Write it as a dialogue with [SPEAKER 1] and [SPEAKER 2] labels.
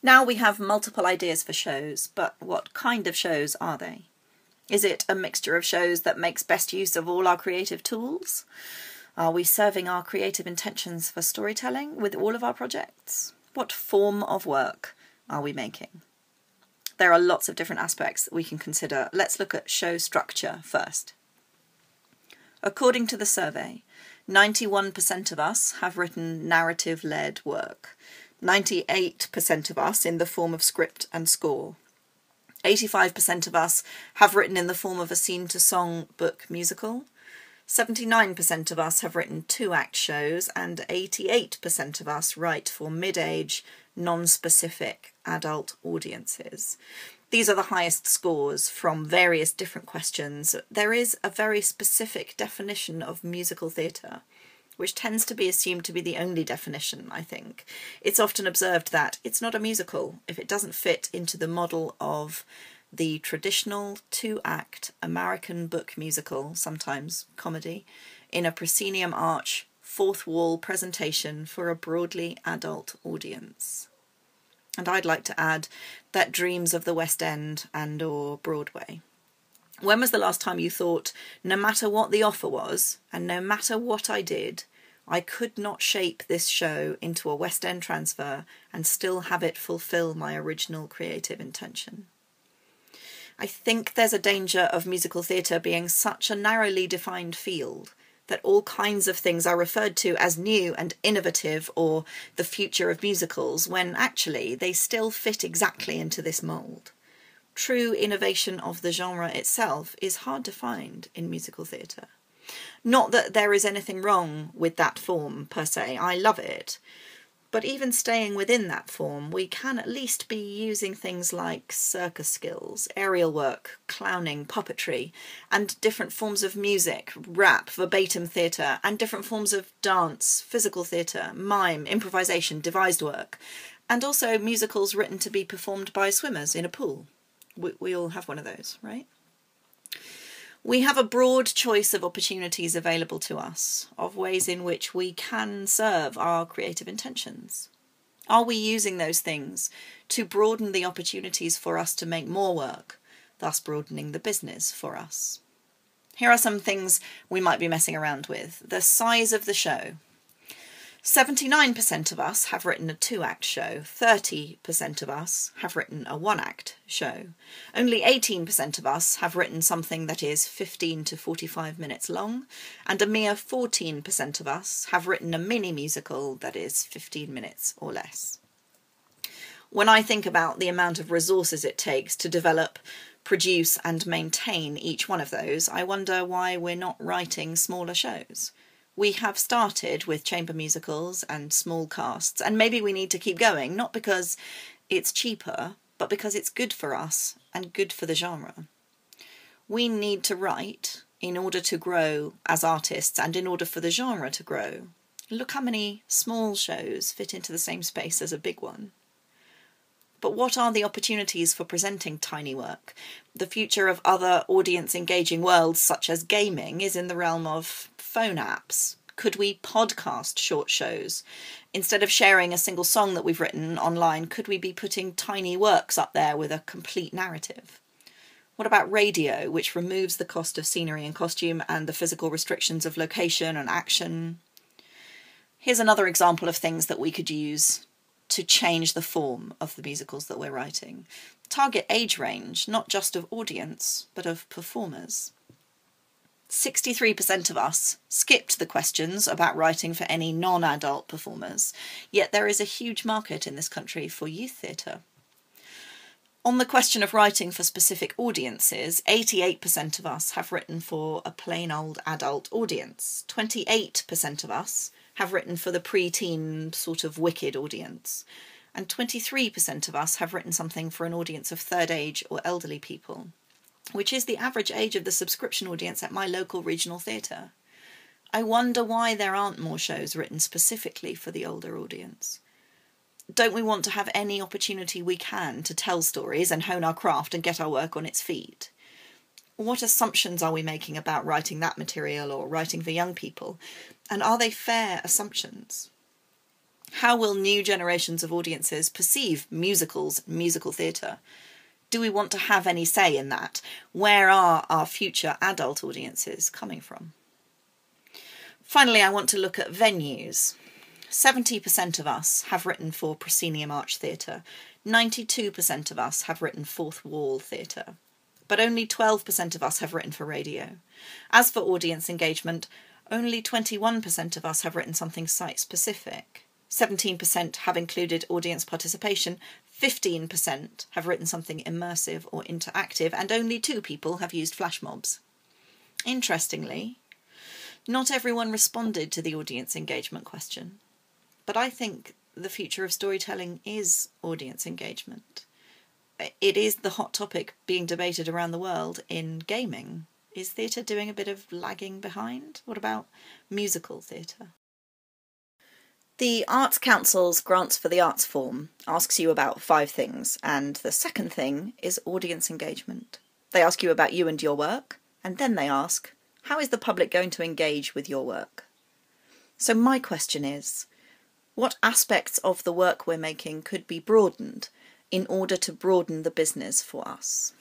[SPEAKER 1] Now we have multiple ideas for shows, but what kind of shows are they? Is it a mixture of shows that makes best use of all our creative tools? Are we serving our creative intentions for storytelling with all of our projects? What form of work are we making? There are lots of different aspects we can consider. Let's look at show structure first. According to the survey, 91% of us have written narrative-led work, 98% of us in the form of script and score, 85% of us have written in the form of a scene-to-song book musical, 79% of us have written 2-act shows, and 88% of us write for mid-age, non-specific adult audiences. These are the highest scores from various different questions. There is a very specific definition of musical theatre, which tends to be assumed to be the only definition, I think. It's often observed that it's not a musical if it doesn't fit into the model of the traditional 2-act American book musical, sometimes comedy, in a proscenium arch, fourth wall presentation for a broadly adult audience. And I'd like to add that dreams of the West End and or Broadway. When was the last time you thought, no matter what the offer was, and no matter what I did, I could not shape this show into a West End transfer and still have it fulfill my original creative intention? I think there's a danger of musical theatre being such a narrowly defined field that all kinds of things are referred to as new and innovative or the future of musicals, when actually they still fit exactly into this mould. True innovation of the genre itself is hard to find in musical theatre. Not that there is anything wrong with that form per se, I love it. But even staying within that form, we can at least be using things like circus skills, aerial work, clowning, puppetry, and different forms of music, rap, verbatim theatre, and different forms of dance, physical theatre, mime, improvisation, devised work, and also musicals written to be performed by swimmers in a pool. We all have one of those, right? We have a broad choice of opportunities available to us, of ways in which we can serve our creative intentions. Are we using those things to broaden the opportunities for us to make more work, thus broadening the business for us? Here are some things we might be messing around with. The size of the show. 79% of us have written a 2-act show, 30% of us have written a 1-act show. Only 18% of us have written something that is 15 to 45 minutes long, and a mere 14% of us have written a mini musical that is 15 minutes or less. When I think about the amount of resources it takes to develop, produce and maintain each one of those, I wonder why we're not writing smaller shows. We have started with chamber musicals and small casts, and maybe we need to keep going, not because it's cheaper, but because it's good for us and good for the genre. We need to write in order to grow as artists and in order for the genre to grow. Look how many small shows fit into the same space as a big one. But what are the opportunities for presenting tiny work? The future of other audience-engaging worlds, such as gaming, is in the realm of phone apps. Could we podcast short shows? Instead of sharing a single song that we've written online, could we be putting tiny works up there with a complete narrative? What about radio, which removes the cost of scenery and costume and the physical restrictions of location and action? Here's another example of things that we could use to change the form of the musicals that we're writing. Target age range, not just of audience, but of performers. 63% of us skipped the questions about writing for any non-adult performers, yet there is a huge market in this country for youth theatre. On the question of writing for specific audiences, 88% of us have written for a plain old adult audience. 28% of us have written for the pre-teen sort of wicked audience. And 23% of us have written something for an audience of third age or elderly people, which is the average age of the subscription audience at my local regional theatre. I wonder why there aren't more shows written specifically for the older audience. Don't we want to have any opportunity we can to tell stories and hone our craft and get our work on its feet? What assumptions are we making about writing that material or writing for young people? And are they fair assumptions? How will new generations of audiences perceive musicals, musical theatre? Do we want to have any say in that? Where are our future adult audiences coming from? Finally, I want to look at venues. 70% of us have written for proscenium arch theatre. 92% of us have written fourth wall theatre. But only 12% of us have written for radio. As for audience engagement, only 21% of us have written something site-specific. 17% have included audience participation, 15% have written something immersive or interactive, and only 2 people have used flash mobs. Interestingly, not everyone responded to the audience engagement question, but I think the future of storytelling is audience engagement. It is the hot topic being debated around the world in gaming. Is theatre doing a bit of lagging behind? What about musical theatre? The Arts Council's Grants for the Arts form asks you about 5 things, and the second thing is audience engagement. They ask you about you and your work, and then they ask, how is the public going to engage with your work? So my question is, what aspects of the work we're making could be broadened in order to broaden the business for us?